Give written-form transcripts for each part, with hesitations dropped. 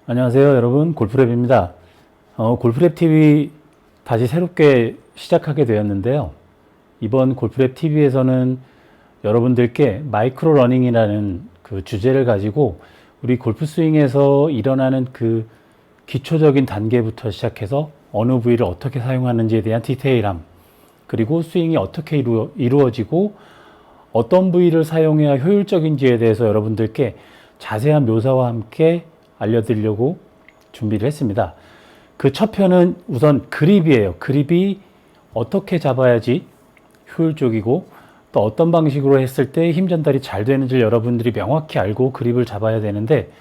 안녕하세요, 여러분. 골프랩입니다. 골프랩 TV 다시 새롭게 시작하게 되었는데요. 이번 골프랩 TV에서는 여러분들께 마이크로 러닝이라는 그 주제를 가지고 우리 골프 스윙에서 일어나는 그 기초적인 단계부터 시작해서 어느 부위를 어떻게 사용하는지에 대한 디테일함, 그리고 스윙이 어떻게 이루어지고 어떤 부위를 사용해야 효율적인지에 대해서 여러분들께 자세한 묘사와 함께 알려드리려고 준비를 했습니다. 그 첫 편은 우선 그립이에요. 그립이 어떻게 잡아야지 효율적이고 또 어떤 방식으로 했을 때 힘 전달이 잘 되는지 여러분들이 명확히 알고 그립을 잡아야 되는데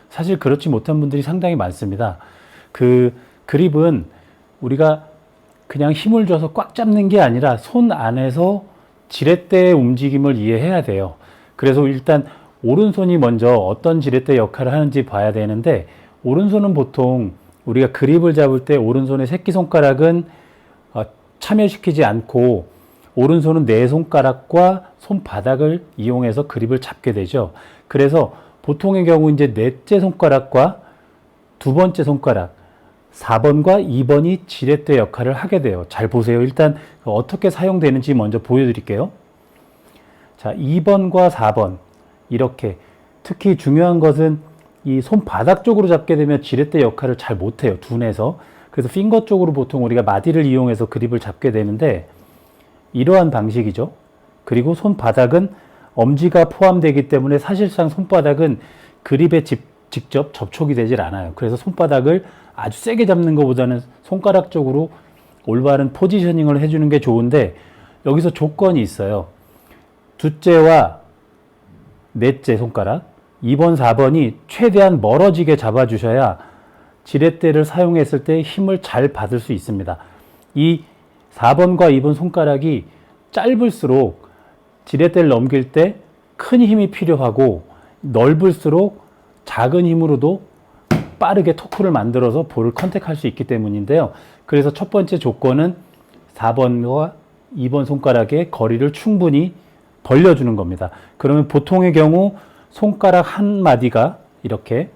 사실 그렇지 못한 분들이 상당히 많습니다. 그 그립은 우리가 그냥 힘을 줘서 꽉 잡는 게 아니라 손 안에서 지렛대의 움직임을 이해해야 돼요. 그래서 일단 오른손이 먼저 어떤 지렛대 역할을 하는지 봐야 되는데, 오른손은 보통 우리가 그립을 잡을 때 오른손의 새끼손가락은 참여시키지 않고 오른손은 네 손가락과 손바닥을 이용해서 그립을 잡게 되죠. 그래서 보통의 경우 이제 넷째 손가락과 두 번째 손가락 4번과 2번이 지렛대 역할을 하게 돼요. 잘 보세요. 일단 어떻게 사용되는지 먼저 보여드릴게요. 자, 2번과 4번 이렇게, 특히 중요한 것은 이 손바닥 쪽으로 잡게 되면 지렛대 역할을 잘 못해요, 둔해서. 그래서 핑거 쪽으로 보통 우리가 마디를 이용해서 그립을 잡게 되는데 이러한 방식이죠. 그리고 손바닥은 엄지가 포함되기 때문에 사실상 손바닥은 그립에 직접 접촉이 되질 않아요. 그래서 손바닥을 아주 세게 잡는 것보다는 손가락 쪽으로 올바른 포지셔닝을 해주는 게 좋은데, 여기서 조건이 있어요. 둘째와 넷째 손가락 2번, 4번이 최대한 멀어지게 잡아주셔야 지렛대를 사용했을 때 힘을 잘 받을 수 있습니다. 이 4번과 2번 손가락이 짧을수록 지렛대를 넘길 때 큰 힘이 필요하고, 넓을수록 작은 힘으로도 빠르게 토크를 만들어서 볼을 컨택할 수 있기 때문인데요. 그래서 첫 번째 조건은 4번과 2번 손가락의 거리를 충분히 벌려주는 겁니다. 그러면 보통의 경우 손가락 한 마디가 이렇게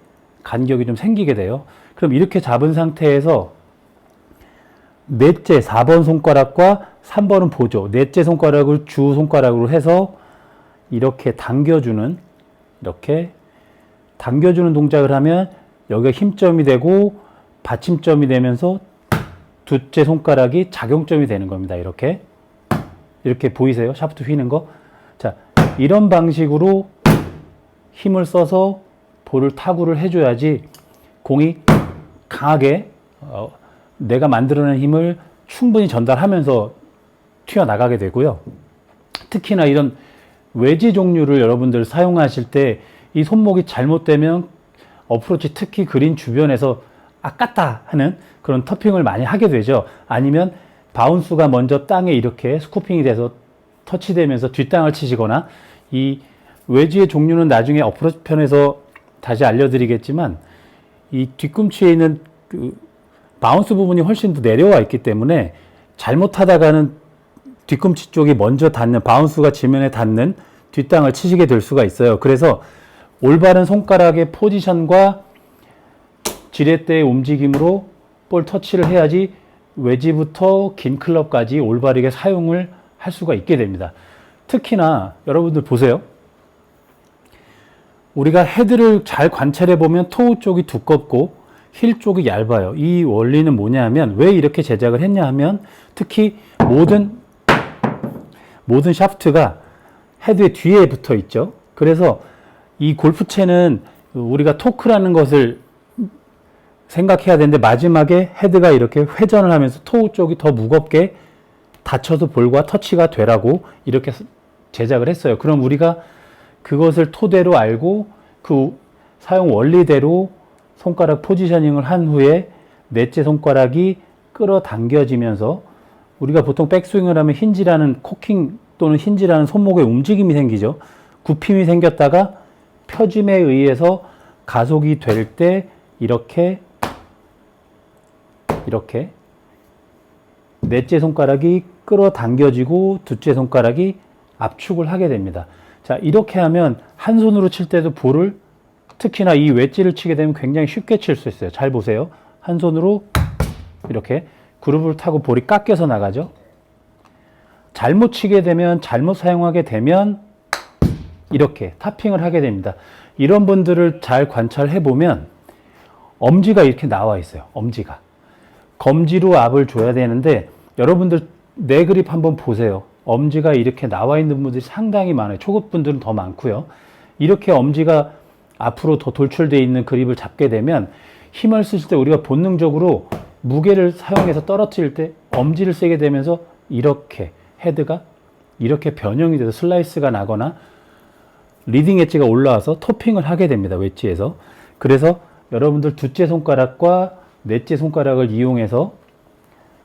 간격이 좀 생기게 돼요. 그럼 이렇게 잡은 상태에서 넷째 4번 손가락과 3번은 보조, 넷째 손가락을 주 손가락으로 해서 이렇게 당겨주는 동작을 하면 여기가 힘점이 되고 받침점이 되면서 둘째 손가락이 작용점이 되는 겁니다. 이렇게 보이세요? 샤프트 휘는 거. 자, 이런 방식으로 힘을 써서 볼을 타구를 해줘야지 공이 강하게 내가 만들어낸 힘을 충분히 전달하면서 튀어나가게 되고요. 특히나 이런 외지 종류를 여러분들 사용하실 때 이 손목이 잘못되면 어프로치, 특히 그린 주변에서 아깝다 하는 그런 터핑을 많이 하게 되죠. 아니면 바운스가 먼저 땅에 이렇게 스쿠핑이 돼서 터치되면서 뒷땅을 치시거나, 이 외지의 종류는 나중에 어프로치 편에서 다시 알려드리겠지만 이 뒤꿈치에 있는 그 바운스 부분이 훨씬 더 내려와 있기 때문에 잘못하다가는 뒤꿈치 쪽이 먼저 닿는, 바운스가 지면에 닿는 뒷땅을 치시게 될 수가 있어요. 그래서 올바른 손가락의 포지션과 지렛대의 움직임으로 볼 터치를 해야지 외지부터 긴 클럽까지 올바르게 사용을 할 수가 있게 됩니다. 특히나 여러분들 보세요. 우리가 헤드를 잘 관찰해 보면 토우 쪽이 두껍고 힐 쪽이 얇아요. 이 원리는 뭐냐 하면, 왜 이렇게 제작을 했냐 하면, 특히 모든 샤프트가 헤드의 뒤에 붙어 있죠. 그래서 이 골프채는 우리가 토크라는 것을 생각해야 되는데, 마지막에 헤드가 이렇게 회전을 하면서 토우 쪽이 더 무겁게 닫혀서 볼과 터치가 되라고 이렇게 제작을 했어요. 그럼 우리가 그것을 토대로 알고 그 사용 원리대로 손가락 포지셔닝을 한 후에 넷째 손가락이 끌어당겨지면서, 우리가 보통 백스윙을 하면 힌지라는 코킹 또는 힌지라는 손목에 움직임이 생기죠. 굽힘이 생겼다가 펴짐에 의해서 가속이 될 때 이렇게 넷째 손가락이 끌어당겨지고 둘째 손가락이 압축을 하게 됩니다. 자, 이렇게 하면 한 손으로 칠 때도 볼을 특히나 이 웨지를 치게 되면 굉장히 쉽게 칠 수 있어요. 잘 보세요. 한 손으로 이렇게 그루브를 타고 볼이 깎여서 나가죠. 잘못 치게 되면, 잘못 사용하게 되면 이렇게 탑핑을 하게 됩니다. 이런 분들을 잘 관찰해 보면 엄지가 이렇게 나와 있어요. 엄지가. 검지로 압을 줘야 되는데 여러분들 내 그립 한번 보세요. 엄지가 이렇게 나와 있는 분들이 상당히 많아요. 초급 분들은 더 많고요. 이렇게 엄지가 앞으로 더 돌출되어 있는 그립을 잡게 되면 힘을 쓰실 때 우리가 본능적으로 무게를 사용해서 떨어뜨릴 때 엄지를 세게 되면서 이렇게 헤드가 이렇게 변형이 돼서 슬라이스가 나거나 리딩 엣지가 올라와서 토핑을 하게 됩니다. 웨지에서. 그래서 여러분들 두째 손가락과 넷째 손가락을 이용해서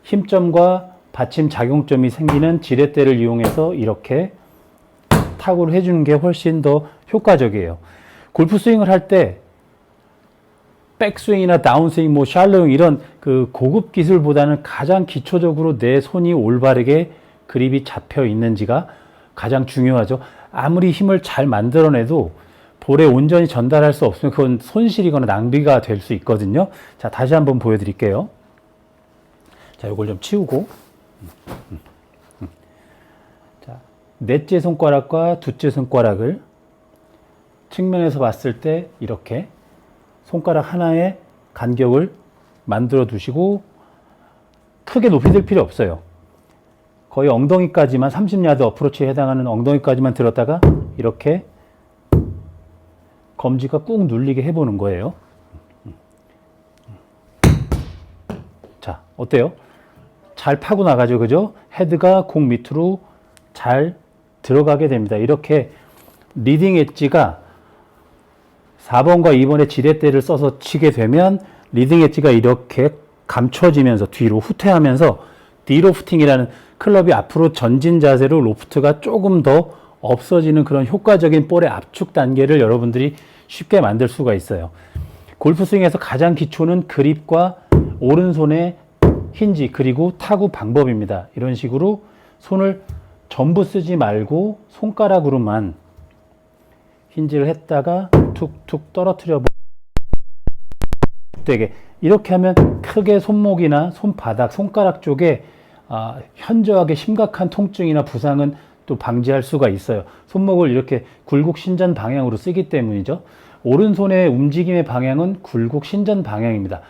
힘점과 받침 작용점이 생기는 지렛대를 이용해서 이렇게 타구를 해주는 게 훨씬 더 효과적이에요. 골프 스윙을 할 때 백스윙이나 다운스윙, 뭐 샬로잉 이런 그 고급 기술보다는 가장 기초적으로 내 손이 올바르게 그립이 잡혀 있는지가 가장 중요하죠. 아무리 힘을 잘 만들어내도 볼에 온전히 전달할 수 없으면 그건 손실이거나 낭비가 될 수 있거든요. 자, 다시 한번 보여드릴게요. 자, 이걸 좀 치우고. 자, 넷째 손가락과 두째 손가락을 측면에서 봤을 때 이렇게 손가락 하나의 간격을 만들어 두시고 크게 높이 들 필요 없어요. 거의 엉덩이까지만 30야드 어프로치에 해당하는 엉덩이까지만 들었다가 이렇게 검지가 꾹 눌리게 해보는 거예요. 자, 어때요? 잘 파고 나가죠, 그죠? 헤드가 공 밑으로 잘 들어가게 됩니다. 이렇게 리딩 엣지가 4번과 2번의 지렛대를 써서 치게 되면 리딩 엣지가 이렇게 감춰지면서 뒤로 후퇴하면서 디로프팅이라는 클럽이 앞으로 전진 자세로 로프트가 조금 더 없어지는 그런 효과적인 볼의 압축 단계를 여러분들이 쉽게 만들 수가 있어요. 골프 스윙에서 가장 기초는 그립과 오른손의 힌지 그리고 타구 방법입니다. 이런 식으로 손을 전부 쓰지 말고 손가락으로만 힌지를 했다가 툭툭 떨어뜨려 되게 이렇게 하면 크게 손목이나 손바닥, 손가락 쪽에 현저하게 심각한 통증이나 부상은 또 방지할 수가 있어요. 손목을 이렇게 굴곡 신전 방향으로 쓰기 때문이죠. 오른손의 움직임의 방향은 굴곡 신전 방향입니다.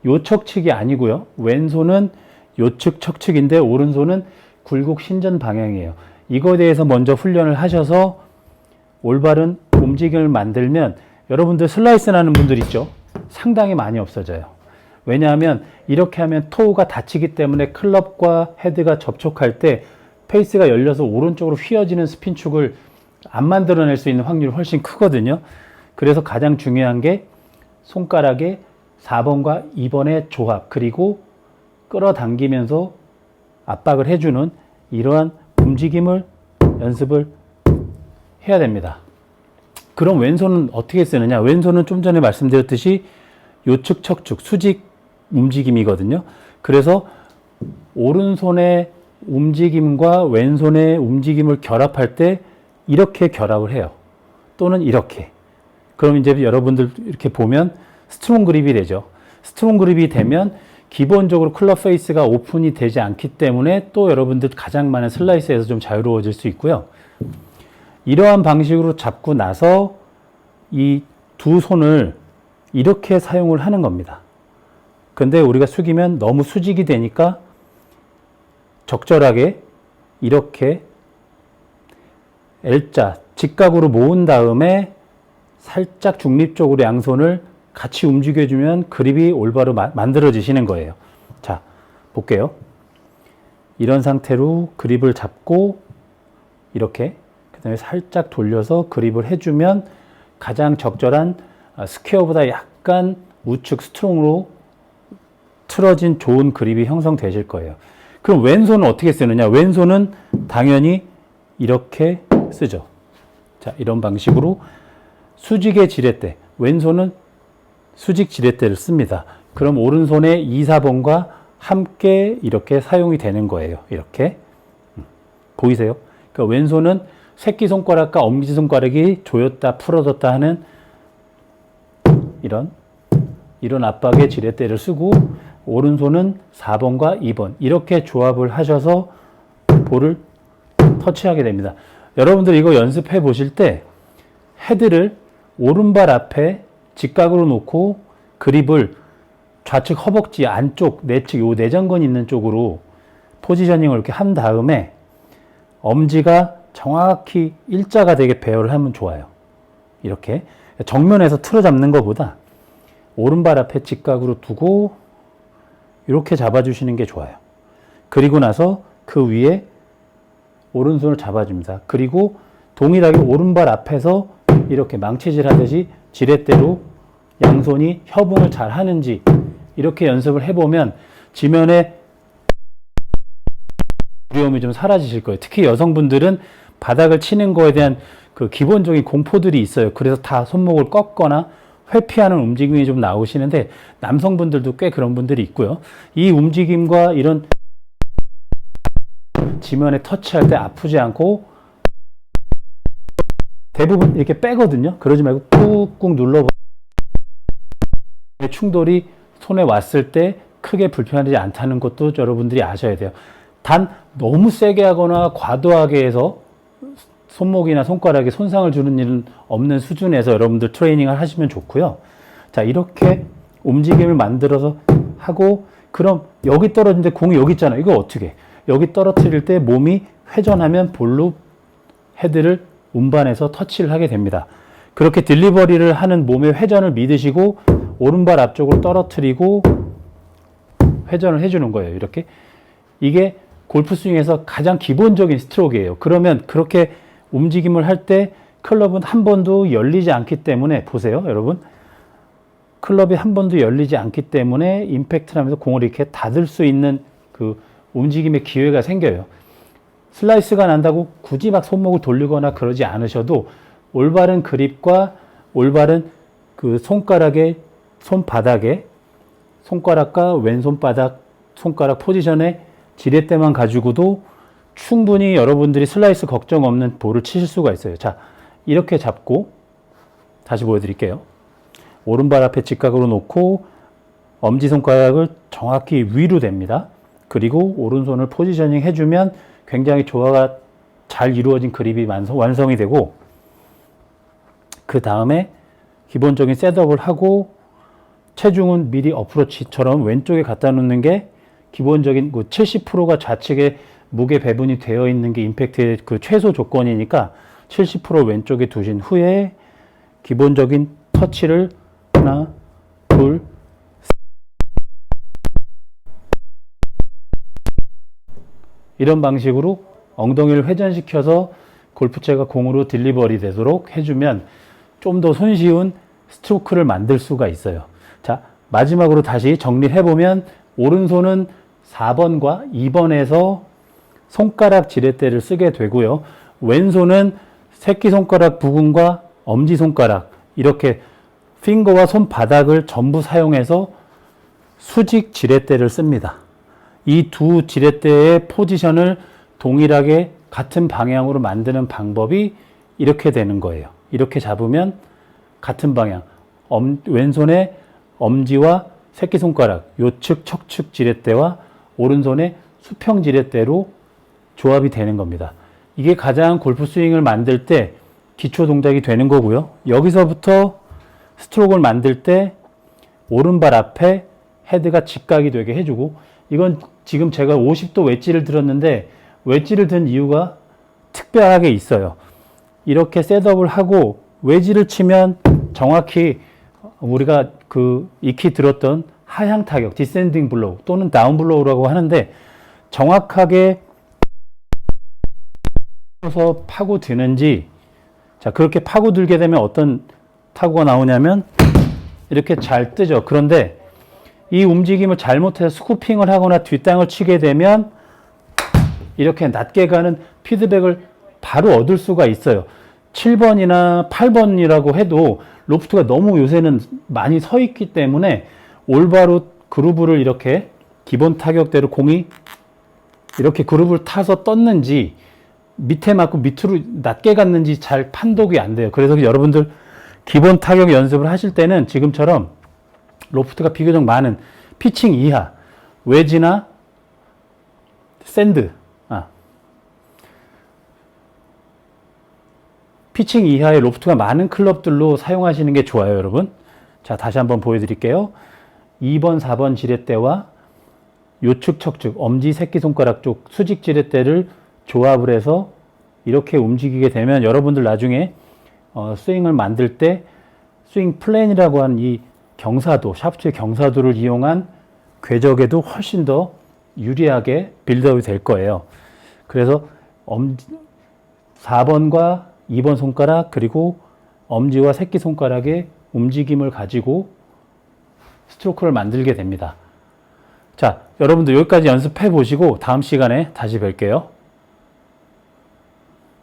요척측이 아니고요. 왼손은 요측 척측인데 오른손은 굴곡 신전 방향이에요. 이거에 대해서 먼저 훈련을 하셔서 올바른 움직임을 만들면 여러분들 슬라이스 나는 분들 있죠. 상당히 많이 없어져요. 왜냐하면 이렇게 하면 토우가 닫히기 때문에 클럽과 헤드가 접촉할 때 페이스가 열려서 오른쪽으로 휘어지는 스핀축을 안 만들어낼 수 있는 확률이 훨씬 크거든요. 그래서 가장 중요한 게 손가락의 4번과 2번의 조합 그리고 끌어당기면서 압박을 해주는 이러한 움직임을 연습을 해야 됩니다. 그럼 왼손은 어떻게 쓰느냐? 왼손은 좀 전에 말씀드렸듯이 요측, 척축, 수직 움직임이거든요. 그래서 오른손의 움직임과 왼손의 움직임을 결합할 때 이렇게 결합을 해요. 또는 이렇게. 그럼 이제 여러분들 이렇게 보면 스트롱 그립이 되죠. 스트롱 그립이 되면 기본적으로 클럽 페이스가 오픈이 되지 않기 때문에 또 여러분들 가장 많은 슬라이스에서 좀 자유로워질 수 있고요. 이러한 방식으로 잡고 나서 이 두 손을 이렇게 사용을 하는 겁니다. 근데 우리가 숙이면 너무 수직이 되니까 적절하게 이렇게 L자, 직각으로 모은 다음에 살짝 중립적으로 양손을 같이 움직여주면 그립이 올바로 만들어지시는 거예요. 자, 볼게요. 이런 상태로 그립을 잡고 이렇게 그 다음에 살짝 돌려서 그립을 해주면 가장 적절한 스퀘어보다 약간 우측 스트롱으로 틀어진 좋은 그립이 형성되실 거예요. 그럼 왼손은 어떻게 쓰느냐? 왼손은 당연히 이렇게 쓰죠. 자, 이런 방식으로 수직의 지렛대, 왼손은 수직 지렛대를 씁니다. 그럼 오른손의 2, 4번과 함께 이렇게 사용이 되는 거예요. 이렇게. 보이세요? 그러니까 왼손은 새끼손가락과 엄지손가락이 조였다 풀어졌다 하는 이런 압박의 지렛대를 쓰고 오른손은 4번과 2번 이렇게 조합을 하셔서 볼을 터치하게 됩니다. 여러분들 이거 연습해 보실 때 헤드를 오른발 앞에 직각으로 놓고 그립을 좌측 허벅지 안쪽 내측 요 내전근 있는 쪽으로 포지셔닝을 이렇게 한 다음에 엄지가 정확히 일자가 되게 배열을 하면 좋아요. 이렇게 정면에서 틀어 잡는 것보다 오른발 앞에 직각으로 두고 이렇게 잡아주시는 게 좋아요. 그리고 나서 그 위에 오른손을 잡아줍니다. 그리고 동일하게 오른발 앞에서 이렇게 망치질 하듯이 지렛대로 양손이 협응을 잘 하는지 이렇게 연습을 해보면 지면에 두려움이 좀 사라지실 거예요. 특히 여성분들은 바닥을 치는 거에 대한 그 기본적인 공포들이 있어요. 그래서 다 손목을 꺾거나 회피하는 움직임이 좀 나오시는데 남성분들도 꽤 그런 분들이 있고요. 이 움직임과 이런 지면에 터치할 때 아프지 않고 대부분 이렇게 빼거든요. 그러지 말고 꾹꾹 눌러보면 충돌이 손에 왔을 때 크게 불편하지 않다는 것도 여러분들이 아셔야 돼요. 단 너무 세게 하거나 과도하게 해서 손목이나 손가락에 손상을 주는 일은 없는 수준에서 여러분들 트레이닝을 하시면 좋고요. 자, 이렇게 움직임을 만들어서 하고 그럼 여기 떨어지는데 공이 여기 있잖아요. 이거 어떻게 해? 여기 떨어뜨릴 때 몸이 회전하면 볼로 헤드를 운반해서 터치를 하게 됩니다. 그렇게 딜리버리를 하는 몸의 회전을 믿으시고 오른발 앞쪽으로 떨어뜨리고 회전을 해주는 거예요. 이렇게. 이게 골프 스윙에서 가장 기본적인 스트로크예요. 그러면 그렇게 움직임을 할 때 클럽은 한 번도 열리지 않기 때문에 보세요, 여러분. 클럽이 한 번도 열리지 않기 때문에 임팩트를 하면서 공을 이렇게 닫을 수 있는 그 움직임의 기회가 생겨요. 슬라이스가 난다고 굳이 막 손목을 돌리거나 그러지 않으셔도 올바른 그립과 올바른 그 손가락의 손바닥에 손가락과 왼손바닥 손가락 포지션의 지렛대만 가지고도 충분히 여러분들이 슬라이스 걱정 없는 볼을 치실 수가 있어요. 자, 이렇게 잡고 다시 보여드릴게요. 오른발 앞에 직각으로 놓고 엄지손가락을 정확히 위로 댑니다. 그리고 오른손을 포지셔닝 해주면 굉장히 조화가 잘 이루어진 그립이 완성이 되고 그 다음에 기본적인 셋업을 하고 체중은 미리 어프로치처럼 왼쪽에 갖다 놓는 게 기본적인 70%가 좌측에 무게 배분이 되어 있는 게 임팩트의 그 최소 조건이니까 70% 왼쪽에 두신 후에 기본적인 터치를 하나, 둘, 이런 방식으로 엉덩이를 회전시켜서 골프채가 공으로 딜리버리 되도록 해주면 좀 더 손쉬운 스트로크를 만들 수가 있어요. 자, 마지막으로 다시 정리를 해보면 오른손은 4번과 2번에서 손가락 지렛대를 쓰게 되고요. 왼손은 새끼손가락 부분과 엄지손가락 이렇게 핑거와 손바닥을 전부 사용해서 수직 지렛대를 씁니다. 이 두 지렛대의 포지션을 동일하게 같은 방향으로 만드는 방법이 이렇게 되는 거예요. 이렇게 잡으면 같은 방향, 왼손의 엄지와 새끼손가락, 요측, 척축 지렛대와 오른손의 수평 지렛대로 조합이 되는 겁니다. 이게 가장 골프 스윙을 만들 때 기초 동작이 되는 거고요. 여기서부터 스트로크를 만들 때 오른발 앞에 헤드가 직각이 되게 해주고 이건 지금 제가 50도 웨지를 들었는데 웨지를 든 이유가 특별하게 있어요. 이렇게 셋업을 하고 웨지를 치면 정확히 우리가 그 익히 들었던 하향 타격, 디센딩 블로우 또는 다운 블로우라고 하는데 정확하게 서 파고드는지 자 그렇게 파고들게 되면 어떤 타구가 나오냐면 이렇게 잘 뜨죠. 그런데 이 움직임을 잘못해서 스쿠핑을 하거나 뒷땅을 치게 되면 이렇게 낮게 가는 피드백을 바로 얻을 수가 있어요. 7번이나 8번이라고 해도 로프트가 너무 요새는 많이 서 있기 때문에 올바로 그루브를 이렇게 기본 타격대로 공이 이렇게 그루브를 타서 떴는지 밑에 맞고 밑으로 낮게 갔는지 잘 판독이 안 돼요. 그래서 여러분들 기본 타격 연습을 하실 때는 지금처럼 로프트가 비교적 많은 피칭 이하, 웨지나 샌드, 피칭 이하의 로프트가 많은 클럽들로 사용하시는 게 좋아요, 여러분. 자, 다시 한번 보여드릴게요. 2번, 4번 지렛대와 요축, 척축, 엄지, 새끼손가락 쪽 수직 지렛대를 조합을 해서 이렇게 움직이게 되면 여러분들 나중에 스윙을 만들 때 스윙 플랜이라고 하는 이 경사도, 샤프트의 경사도를 이용한 궤적에도 훨씬 더 유리하게 빌드업이 될 거예요. 그래서 4번과 2번 손가락 그리고 엄지와 새끼손가락의 움직임을 가지고 스트로크를 만들게 됩니다. 자, 여러분들 여기까지 연습해 보시고 다음 시간에 다시 뵐게요.